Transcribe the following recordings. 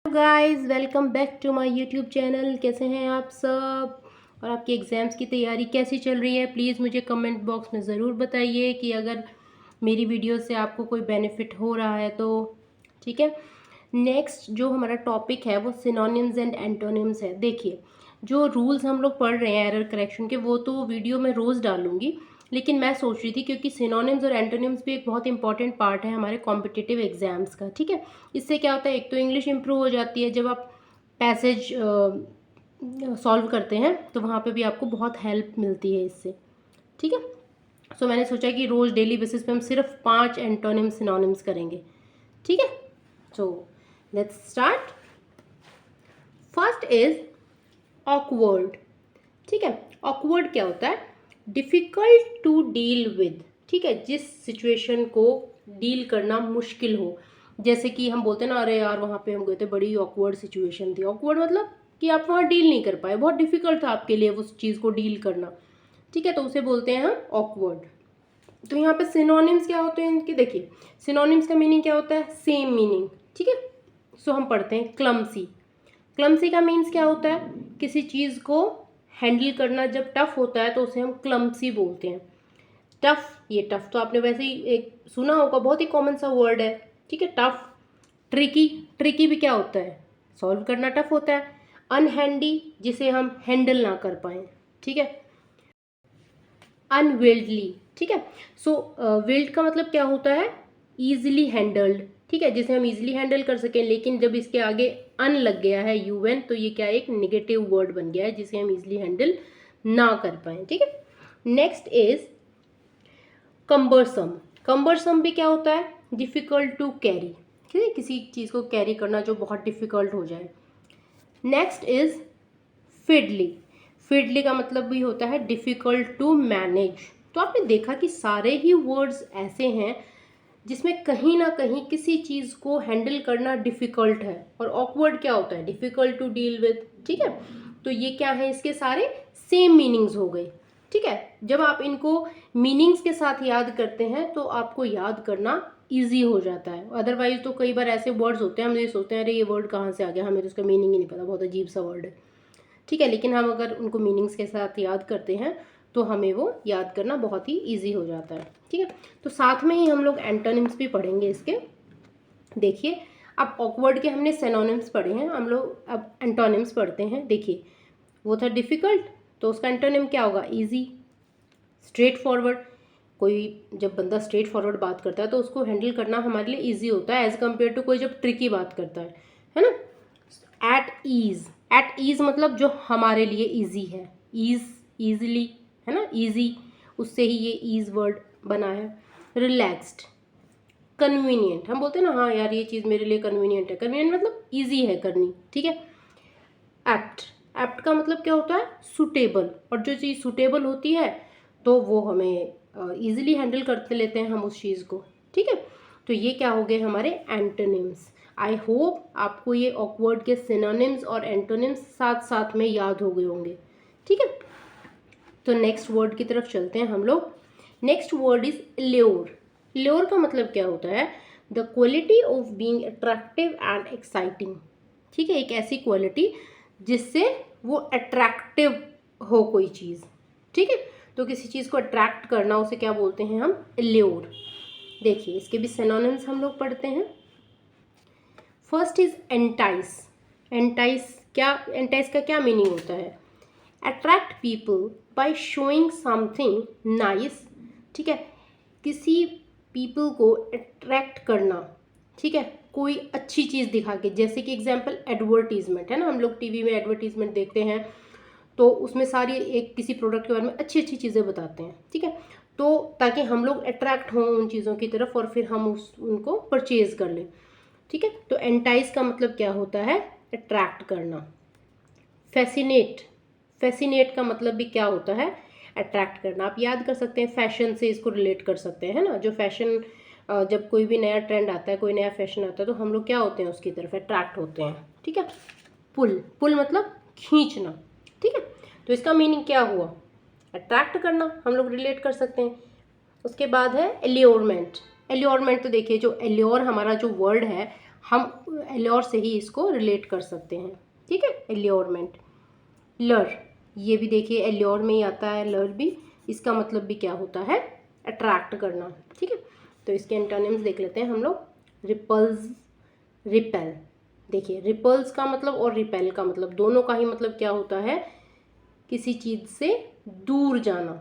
Guys, welcome back to my YouTube channel. कैसे हैं आप सब और आपकी एग्ज़ाम्स की तैयारी कैसी चल रही है? प्लीज़ मुझे कमेंट बॉक्स में ज़रूर बताइए कि अगर मेरी वीडियो से आपको कोई बेनिफिट हो रहा है तो। ठीक है, नेक्स्ट जो हमारा टॉपिक है वो सिनोनिम्स एंड एंटोनिम्स है। देखिए, जो रूल्स हम लोग पढ़ रहे हैं एरर करेक्शन के, वो तो वीडियो में रोज़ डालूंगी, लेकिन मैं सोच रही थी क्योंकि सिनोनिम्स और एंटोनिम्स भी एक बहुत इंपॉर्टेंट पार्ट है हमारे कॉम्पिटिटिव एग्जाम्स का। ठीक है, इससे क्या होता है, एक तो इंग्लिश इंप्रूव हो जाती है। जब आप पैसेज सॉल्व करते हैं तो वहाँ पे भी आपको बहुत हेल्प मिलती है इससे। ठीक है, सो मैंने सोचा कि रोज़ डेली बेसिस पे हम सिर्फ 5 एंटोनिम्स सिनोनिम्स करेंगे। ठीक है, so let's start. First is awkward. ठीक है, ऑकवर्ड क्या होता है? Difficult to deal with. ठीक है, जिस सिचुएशन को डील करना मुश्किल हो। जैसे कि हम बोलते हैं ना, अरे यार वहाँ पे हम गए थे, बड़ी ऑकवर्ड सिचुएशन थी। ऑकवर्ड मतलब कि आप वहाँ डील नहीं कर पाए, बहुत डिफ़िकल्ट था आपके लिए उस चीज़ को डील करना। ठीक है, तो उसे बोलते हैं हम ऑकवर्ड। तो यहाँ पे सिनोनिम्स क्या होते हैं इनके? देखिए, सिनोनिम्स का मीनिंग क्या होता है? Same meaning. ठीक है, सो हम पढ़ते हैं क्लमसी। क्लमसी का मीन्स क्या होता है? किसी चीज़ को हैंडल करना जब टफ होता है तो उसे हम क्लमसी बोलते हैं। टफ, ये टफ तो आपने वैसे ही एक सुना होगा, बहुत ही कॉमन सा वर्ड है। ठीक है, टफ। ट्रिकी, ट्रिकी भी क्या होता है? सॉल्व करना टफ होता है। अनहैंडी, जिसे हम हैंडल ना कर पाए। ठीक है, अनविल्डली। ठीक है, सो विल्ड का मतलब क्या होता है? Easily handled. ठीक है, जिसे हम इजीली हैंडल कर सकें, लेकिन जब इसके आगे अन लग गया है, यूएन, तो ये क्या एक नेगेटिव वर्ड बन गया है जिसे हम इजीली हैंडल ना कर पाए। ठीक है, नेक्स्ट इज कम्बरसम। कम्बरसम भी क्या होता है? Difficult to carry. ठीक है, किसी चीज़ को कैरी करना जो बहुत डिफिकल्ट हो जाए। Next is fiddly. फिडली का मतलब भी होता है डिफिकल्ट टू मैनेज। तो आपने देखा कि सारे ही वर्ड्स ऐसे हैं जिसमें कहीं ना कहीं किसी चीज़ को हैंडल करना डिफ़िकल्ट है। और ऑकवर्ड क्या होता है? Difficult to deal with. ठीक है, तो ये क्या है? इसके सारे सेम मीनिंग्स हो गए। ठीक है, जब आप इनको मीनिंग्स के साथ याद करते हैं तो आपको याद करना ईजी हो जाता है। अदरवाइज तो कई बार ऐसे वर्ड्स होते हैं, हम ये सोचते हैं अरे ये वर्ड कहाँ से आ गया, हमें तो उसका मीनिंग ही नहीं पता, बहुत अजीब सा वर्ड है। ठीक है, लेकिन हम अगर उनको मीनिंग्स के साथ याद करते हैं तो हमें वो याद करना बहुत ही इजी हो जाता है। ठीक है, तो साथ में ही हम लोग एंटोनिम्स भी पढ़ेंगे इसके। देखिए, अब ऑकवर्ड के हमने सिनोनिम्स पढ़े हैं, हम लोग अब एंटोनिम्स पढ़ते हैं। देखिए, वो था डिफ़िकल्ट, तो उसका एंटोनिम क्या होगा? ईजी। स्ट्रेट फॉरवर्ड, कोई जब बंदा स्ट्रेट फॉरवर्ड बात करता है तो उसको हैंडल करना हमारे लिए ईजी होता है एज़ कम्पेयर टू कोई जब ट्रिकी बात करता है ना। एट ईज़, एट ईज़ मतलब जो हमारे लिए ईजी है। ईज़, ईजिली, है ना, ईजी, उससे ही ये ईज़ वर्ड बना है। रिलैक्स्ड, कन्वीनियंट, हम बोलते हैं ना, हाँ यार ये चीज़ मेरे लिए कन्वीनियंट है। कन्वीनियंट मतलब ईजी है करनी। ठीक है, एप्ट, एप्ट का मतलब क्या होता है? सूटेबल। और जो चीज़ सूटेबल होती है तो वो हमें ईजिली हैंडल करते लेते हैं हम उस चीज़ को। ठीक है, तो ये क्या हो गए हमारे एंटोनिम्स। आई होप आपको ये ऑकवर्ड के सिनोनिम्स और एंटोनिम्स साथ साथ में याद हो गए होंगे। ठीक है, तो नेक्स्ट वर्ड की तरफ चलते हैं हम लोग। Next word is lure. Lure का मतलब क्या होता है? The quality of being attractive and exciting. ठीक है, एक ऐसी क्वालिटी जिससे वो अट्रैक्टिव हो कोई चीज़। ठीक है, तो किसी चीज़ को अट्रैक्ट करना, उसे क्या बोलते हैं हम? ल्योर। देखिए, इसके भी सिनोनिम्स हम लोग पढ़ते हैं। First is entice. एंटाइस क्या, एंटाइस का क्या मीनिंग होता है? Attract people by showing something nice. ठीक है, किसी पीपल को अट्रैक्ट करना। ठीक है, कोई अच्छी चीज़ दिखा के, जैसे कि एग्जांपल एडवर्टीजमेंट है ना, हम लोग टीवी में एडवर्टीजमेंट देखते हैं तो उसमें सारी एक किसी प्रोडक्ट के बारे में अच्छी अच्छी चीज़ें बताते हैं। ठीक है, तो ताकि हम लोग अट्रैक्ट हों उन चीज़ों की तरफ और फिर हम उनको परचेज कर लें। ठीक है, तो एंटाइज का मतलब क्या होता है? अट्रैक्ट करना। फैसिनेट, फैसिनेट का मतलब भी क्या होता है? अट्रैक्ट करना। आप याद कर सकते हैं, फैशन से इसको रिलेट कर सकते हैं, है ना। जो फैशन, जब कोई भी नया ट्रेंड आता है, कोई नया फैशन आता है तो हम लोग क्या होते हैं? उसकी तरफ अट्रैक्ट होते हैं। ठीक है, पुल, पुल मतलब खींचना। ठीक है, तो इसका मीनिंग क्या हुआ? अट्रैक्ट करना, हम लोग रिलेट कर सकते हैं। उसके बाद है एल्योरमेंट। एल्योरमेंट, तो देखिए जो एल्योर हमारा जो वर्ड है, हम एल्योर से ही इसको रिलेट कर सकते हैं, ठीक है। एल्योरमेंट, लर, ये भी देखिए एल्योर में ही आता है लर भी, इसका मतलब भी क्या होता है, अट्रैक्ट करना, ठीक है। तो इसके एंटोनिम्स देख लेते हैं हम लोग। रिपल्स, रिपेल, देखिए रिपल्स का मतलब और रिपेल का मतलब दोनों का ही मतलब क्या होता है, किसी चीज़ से दूर जाना,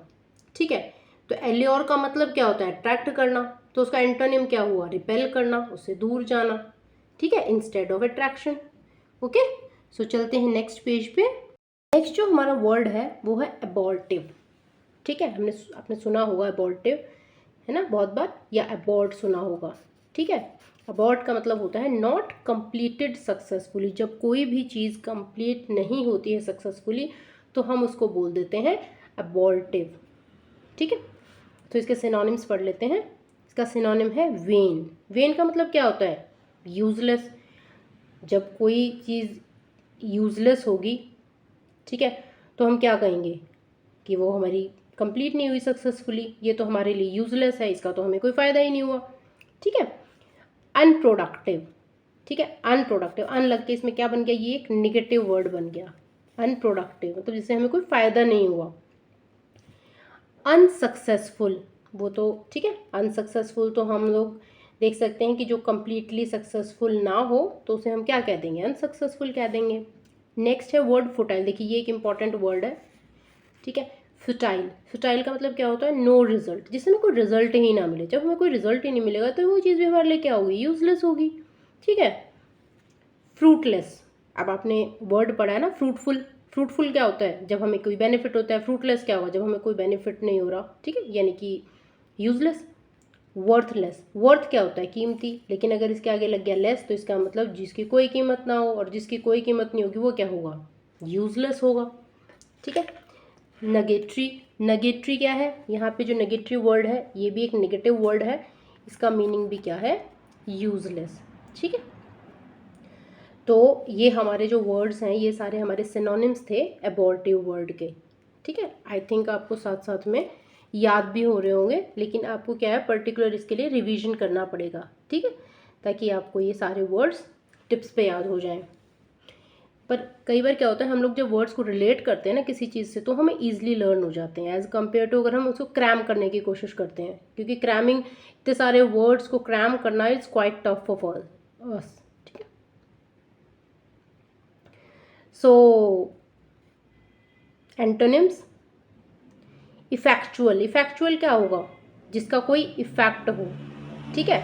ठीक है। तो एल्योर का मतलब क्या होता है, अट्रैक्ट करना, तो उसका एंटोनिम क्या हुआ, रिपेल करना, उससे दूर जाना, ठीक है, इंस्टेड ऑफ अट्रैक्शन। ओके, सो चलते हैं नेक्स्ट पेज पे। नेक्स्ट जो हमारा वर्ड है वो है अबॉर्टिव, ठीक है। आपने सुना होगा अबॉर्टिव, है ना, बहुत बार, या अबॉर्ट सुना होगा, ठीक है। अबॉर्ट का मतलब होता है नॉट कंप्लीटेड सक्सेसफुली, जब कोई भी चीज़ कंप्लीट नहीं होती है सक्सेसफुली तो हम उसको बोल देते हैं अबॉर्टिव, ठीक है। तो इसके सिनोनिम्स पढ़ लेते हैं। इसका सिनोनिम है वेन। वेन का मतलब क्या होता है, यूजलेस। जब कोई चीज़ यूजलेस होगी, ठीक है, तो हम क्या कहेंगे कि वो हमारी कंप्लीट नहीं हुई सक्सेसफुली, ये तो हमारे लिए यूजलेस है, इसका तो हमें कोई फ़ायदा ही नहीं हुआ, ठीक है। अनप्रोडक्टिव, ठीक है, अनप्रोडक्टिव, अन लग के इसमें क्या बन गया, ये एक निगेटिव वर्ड बन गया, अनप्रोडक्टिव मतलब जिससे हमें कोई फ़ायदा नहीं हुआ। अनसक्सेसफुल, वो तो ठीक है, अनसक्सेसफुल तो हम लोग देख सकते हैं कि जो कंप्लीटली सक्सेसफुल ना हो तो उसे हम क्या कह देंगे, अनसक्सेसफुल कह देंगे। नेक्स्ट है वर्ड फुटाइल, देखिए ये एक इंपॉर्टेंट वर्ड है, ठीक है। फुटाइल, फुटाइल का मतलब क्या होता है, नो रिजल्ट, जिससे हमें कोई रिजल्ट ही ना मिले। जब हमें कोई रिजल्ट ही नहीं मिलेगा तो वो चीज़ भी हमारे लिए क्या होगी, यूजलेस होगी, ठीक है। फ्रूटलेस, अब आपने वर्ड पढ़ा है ना फ्रूटफुल, फ्रूटफुल क्या होता है, जब हमें कोई बेनिफिट होता है। फ्रूटलेस क्या होगा, जब हमें कोई बेनिफिट नहीं हो रहा, ठीक है, यानी कि यूजलेस। वर्थलेस, वर्थ क्या होता है, कीमती, लेकिन अगर इसके आगे लग गया लेस तो इसका मतलब जिसकी कोई कीमत ना हो, और जिसकी कोई कीमत नहीं होगी वो क्या होगा, यूजलेस होगा, ठीक है। नेगेटरी, नेगेटरी क्या है, यहाँ पे जो नेगेटरी वर्ड है ये भी एक नेगेटिव वर्ड है, इसका मीनिंग भी क्या है, यूजलेस, ठीक है। तो ये हमारे जो वर्ड्स हैं ये सारे हमारे सिनोनिम्स थे एबॉर्टिव वर्ड के, ठीक है। आई थिंक आपको साथ साथ में याद भी हो रहे होंगे, लेकिन आपको क्या है पर्टिकुलर इसके लिए रिवीजन करना पड़ेगा, ठीक है, ताकि आपको ये सारे वर्ड्स टिप्स पे याद हो जाएं। पर कई बार क्या होता है, हम लोग जब वर्ड्स को रिलेट करते हैं ना किसी चीज़ से तो हमें ईजिली लर्न हो जाते हैं एज़ कम्पेयर टू अगर हम उसको क्रैम करने की कोशिश करते हैं, क्योंकि क्रैमिंग, इतने सारे वर्ड्स को क्रैम करना is quite tough for us, ठीक है। सो एंटोनिम्स, इफेक्चुअल, इफेक्चुअल क्या होगा, जिसका कोई इफेक्ट हो, ठीक है।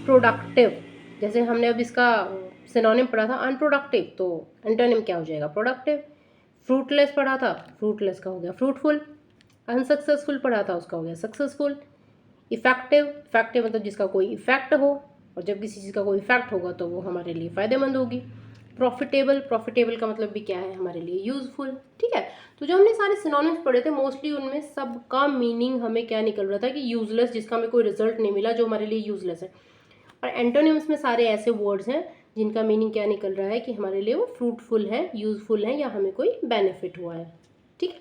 प्रोडक्टिव, जैसे हमने अब इसका सिनोनिम पढ़ा था अनप्रोडक्टिव, तो एंटोनिम क्या हो जाएगा, प्रोडक्टिव। फ्रूटलेस पढ़ा था, फ्रूटलेस का हो गया फ्रूटफुल। अनसक्सेसफुल पढ़ा था, उसका हो गया सक्सेसफुल। इफेक्टिव, इफेक्टिव मतलब जिसका कोई इफेक्ट हो, और जब किसी चीज़ का कोई इफेक्ट होगा तो वो हमारे लिए फ़ायदेमंद होगी। प्रॉफिटेबल, प्रॉफिटेबल का मतलब भी क्या है, हमारे लिए यूज़फुल, ठीक है। तो जो हमने सारे सिनोनिम्स पढ़े थे मोस्टली उनमें सबका मीनिंग हमें क्या निकल रहा था कि यूजलेस, जिसका हमें कोई रिजल्ट नहीं मिला, जो हमारे लिए यूजलेस है। और एंटोनिम्स में सारे ऐसे वर्ड्स हैं जिनका मीनिंग क्या निकल रहा है कि हमारे लिए वो फ्रूटफुल है, यूजफुल है, या हमें कोई बेनिफिट हुआ है, ठीक है।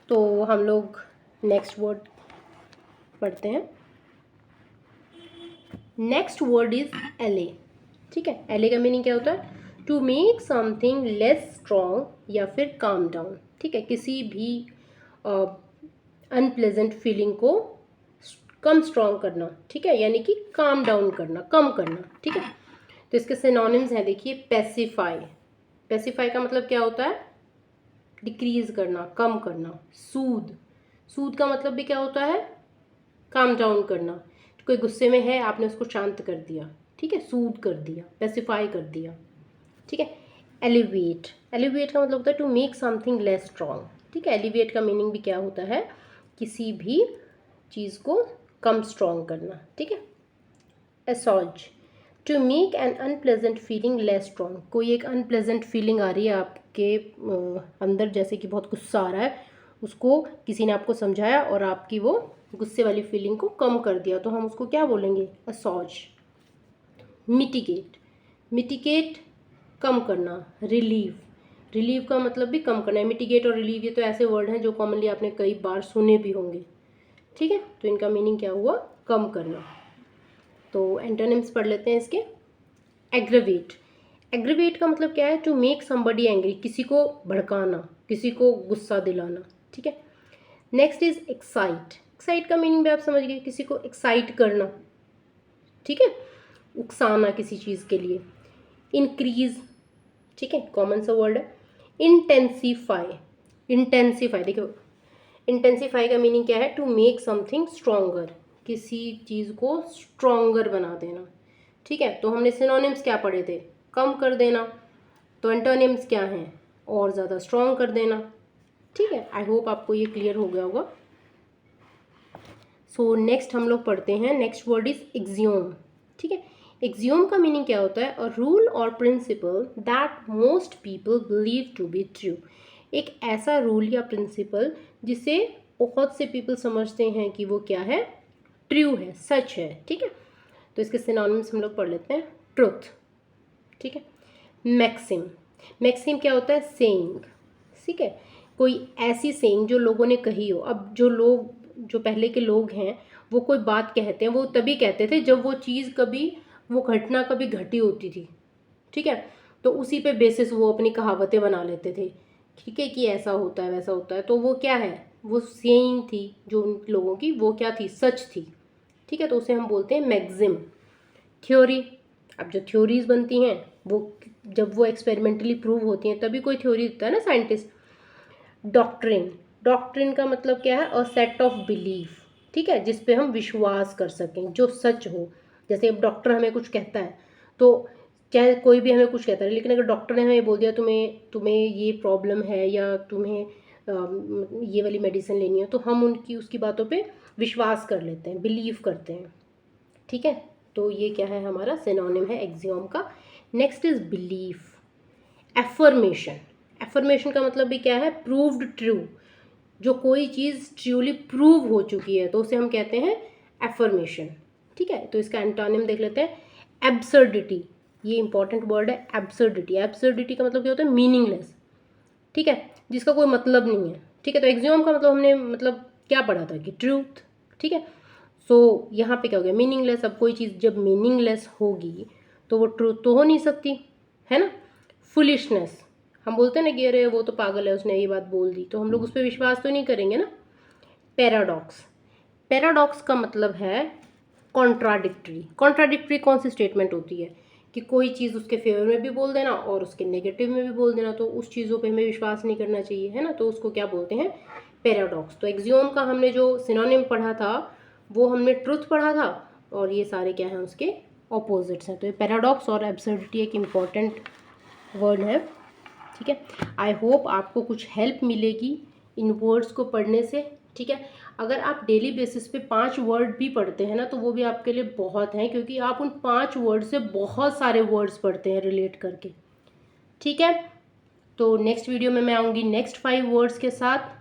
तो हम लोग नेक्स्ट वर्ड पढ़ते हैं। नेक्स्ट वर्ड इज एले, ठीक है। एले का मीनिंग क्या होता है, to make something less strong या फिर काम डाउन, ठीक है। किसी भी अनप्लेजेंट फीलिंग को कम स्ट्रॉन्ग करना, ठीक है, यानी कि काम डाउन करना, कम करना, ठीक है। तो इसके सिनोनिम्स हैं, देखिए पेसिफाई, पेसिफाई का मतलब क्या होता है, डिक्रीज करना, कम करना। सूद, सूद का मतलब भी क्या होता है, काम डाउन करना। तो कोई गुस्से में है, आपने उसको शांत कर दिया, ठीक है, सूद कर दिया, पेसिफाई कर दिया, ठीक है। एलिवेट, एलिवेट का मतलब होता है to make something less strong, ठीक है। एलिवेट का मीनिंग भी क्या होता है, किसी भी चीज़ को कम स्ट्रॉन्ग करना, ठीक है। Assuage, to make an unpleasant feeling less strong, कोई एक अनप्लेजेंट फीलिंग आ रही है आपके अंदर, जैसे कि बहुत गुस्सा आ रहा है, उसको किसी ने आपको समझाया और आपकी वो गुस्से वाली फीलिंग को कम कर दिया, तो हम उसको क्या बोलेंगे, असॉज। मिटिगेट, मिटिगेट कम करना। रिलीव, रिलीव का मतलब भी कम करना है। मिटिगेट और रिलीव ये तो ऐसे वर्ड हैं जो कॉमनली आपने कई बार सुने भी होंगे, ठीक है। तो इनका मीनिंग क्या हुआ, कम करना। तो एंटोनिम्स पढ़ लेते हैं इसके। एग्रवेट, एग्रवेट का मतलब क्या है? टू मेक समबडी एंग्री, किसी को भड़काना, किसी को गुस्सा दिलाना, ठीक है। नेक्स्ट इज एक्साइट, एक्साइट का मीनिंग भी आप समझ गए, किसी को एक्साइट करना, ठीक है, उकसाना किसी चीज़ के लिए। इंक्रीज, ठीक है, कॉमन सा वर्ड है। इंटेंसीफाई, इंटेंसीफाई देखो, इंटेंसीफाई का मीनिंग क्या है? टू मेक समथिंग स्ट्रॉन्गर, किसी चीज़ को स्ट्रॉन्गर बना देना, ठीक है। तो हमने सिनोनिम्स क्या पढ़े थे? कम कर देना। तो एंटोनिम्स क्या हैं? और ज़्यादा स्ट्रॉन्ग कर देना, ठीक है। आई होप आपको ये क्लियर हो गया होगा। सो नेक्स्ट हम लोग पढ़ते हैं, नेक्स्ट वर्ड इज एक्सियोम, ठीक है। एक्सियोम का मीनिंग क्या होता है? अ रूल और principle that most people believe to be true, एक ऐसा रूल या प्रिंसिपल जिसे बहुत से पीपल समझते हैं कि वो क्या है? ट्रू है, सच है, ठीक है। तो इसके सिनोनिम्स हम लोग पढ़ लेते हैं। ट्रुथ, ठीक है। मैक्सिम, मैक्सिम क्या होता है? सेइंग, ठीक है, कोई ऐसी सेइंग जो लोगों ने कही हो। अब जो पहले के लोग हैं वो कोई बात कहते हैं, वो तभी कहते थे जब वो चीज़ कभी, वो घटना कभी घटी होती थी, ठीक है। तो उसी पे बेसिस वो अपनी कहावतें बना लेते थे, ठीक है, कि ऐसा होता है वैसा होता है। तो वो क्या है? वो सेइंग थी जो उन लोगों की, वो क्या थी? सच थी, ठीक है। तो उसे हम बोलते हैं मैक्सिम। थ्योरी, अब जो थ्योरीज बनती हैं वो जब वो एक्सपेरिमेंटली प्रूव होती हैं तभी कोई थ्योरी देता है ना साइंटिस्ट। डॉक्ट्रिन, डॉक्ट्रिन का मतलब क्या है? अ सेट ऑफ बिलीफ, ठीक है, जिस पे हम विश्वास कर सकें, जो सच हो। जैसे अब डॉक्टर हमें कुछ कहता है, तो चाहे कोई भी हमें कुछ कहता है, लेकिन अगर डॉक्टर ने हमें बोल दिया तुम्हें ये प्रॉब्लम है या तुम्हें ये वाली मेडिसिन लेनी है, तो हम उसकी बातों पे विश्वास कर लेते हैं, बिलीव करते हैं, ठीक है। तो ये क्या है? हमारा सिनोनिम है एक्सियोम का। Next is belief. Affirmation, affirmation का मतलब भी क्या है? प्रूव्ड ट्रू, जो कोई चीज़ ट्रूली प्रूव हो चुकी है तो उसे हम कहते हैं एफर्मेशन, ठीक है। तो इसका एंटोनिम देख लेते हैं। एब्सर्डिटी, ये इंपॉर्टेंट वर्ड है, एब्सर्डिटी। एब्सर्डिटी का मतलब क्या होता है? मीनिंगलेस, ठीक है, जिसका कोई मतलब नहीं है, ठीक है। तो एक्सियोम का मतलब हमने क्या पढ़ा था? कि ट्रूथ, ठीक है। सो यहाँ पे क्या हो गया? मीनिंगलेस। अब कोई चीज़ जब मीनिंगलेस होगी तो वो ट्रूथ तो हो नहीं सकती, है ना। फुलिशनेस, हम बोलते हैं ना कि अरे वो तो पागल है, उसने ये बात बोल दी, तो हम लोग उस पर विश्वास तो नहीं करेंगे ना। पैराडॉक्स, पैराडॉक्स का मतलब है कॉन्ट्राडिक्टरी। कॉन्ट्राडिक्टरी कौन सी स्टेटमेंट होती है? कि कोई चीज़ उसके फेवर में भी बोल देना और उसके नेगेटिव में भी बोल देना, तो उस चीज़ों पे हमें विश्वास नहीं करना चाहिए, है ना। तो उसको क्या बोलते हैं? पैराडॉक्स। तो एक्सियोम का हमने जो सिनोनिम पढ़ा था वो हमने ट्रुथ पढ़ा था, और ये सारे क्या हैं? उसके ऑपोजिट्स हैं। तो ये पैराडॉक्स और एब्सर्डिटी एक इम्पॉर्टेंट वर्ड है, ठीक है। आई होप आपको कुछ हेल्प मिलेगी इन वर्ड्स को पढ़ने से, ठीक है। अगर आप डेली बेसिस पे 5 वर्ड भी पढ़ते हैं ना तो वो भी आपके लिए बहुत हैं, क्योंकि आप उन 5 वर्ड से बहुत सारे वर्ड्स पढ़ते हैं रिलेट करके, ठीक है। तो नेक्स्ट वीडियो में मैं आऊँगी नेक्स्ट 5 वर्ड्स के साथ।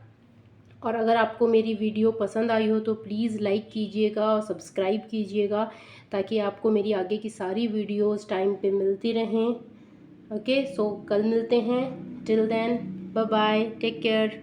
और अगर आपको मेरी वीडियो पसंद आई हो तो प्लीज़ लाइक कीजिएगा और सब्सक्राइब कीजिएगा, ताकि आपको मेरी आगे की सारी वीडियोस टाइम पे मिलती रहें। ओके, सो कल मिलते हैं। Till then, bye bye, take care.